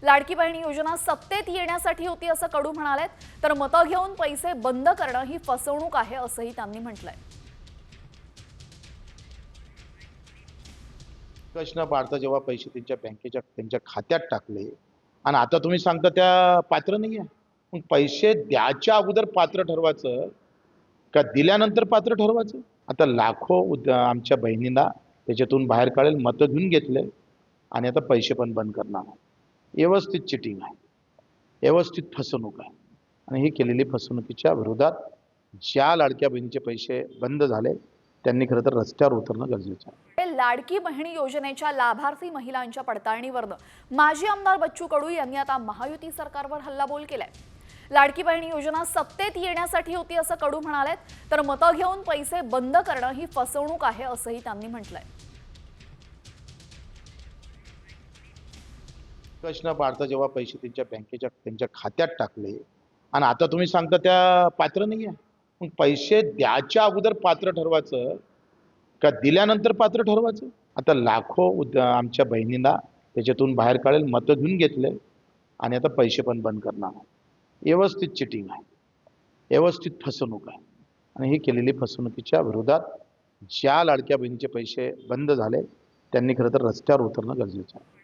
लाडकी बहीण योजना सत्तेत येण्यासाठी होती असं कडू म्हणालेत, तर मतं घेऊन पैसे बंद करणं ही फसवणूक आहे असंही त्यांनी म्हटलंय. प्रश्न पाडता जेव्हा पैसे त्यांच्या खात्यात टाकले आणि आता तुम्ही सांगता त्या पात्र नाहीये. मग पैसे द्यायच्या अगोदर पात्र ठरवायचं का दिल्यानंतर पात्र ठरवायचं? आता लाखो आमच्या बहिणींना त्याच्यातून बाहेर काढेल मतं घेऊन घेतले आणि आता पैसे पण बंद करणार. व्यवस्थित चिटिंग आहे, व्यवस्थित फसवणूक आहे आणि ही केलेली फसवणुकीच्या विरोधात ज्या लाडक्या बहिणीचे पैसे बंद झाले त्यांनी खरं तर रस्त्यावर उतरणं गरजेचं आहे. लाडकी बहीण योजनेच्या लाभार्थी महिलांच्या पडताळणीवरनं माजी आमदार बच्चू कडू यांनी आता महायुती सरकारवर हल्लाबोल केलाय. लाडकी बहीण योजना सत्तेत येण्यासाठी होती असं कडू म्हणालेत, तर मतं घेऊन पैसे बंद करणं ही फसवणूक आहे असंही त्यांनी म्हटलंय. प्रश्न पाडता जेव्हा पैसे त्यांच्या खात्यात टाकले आणि आता तुम्ही सांगता त्या पात्र नाहीये. मग पैसे द्यायच्या अगोदर पात्र ठरवायचं का दिल्यानंतर पात्र ठरवायचं? आता लाखो आमच्या बहिणींना त्याच्यातून बाहेर काढेल मतं घेऊन घेतले आणि आता पैसे पण बंद करणार. व्यवस्थित चिटिंग आहे, व्यवस्थित फसवणूक आहे आणि ही केलेली फसवणुकीच्या विरोधात ज्या लाडक्या बहिणीचे पैसे बंद झाले त्यांनी खरं तर रस्त्यावर उतरणं गरजेचं आहे.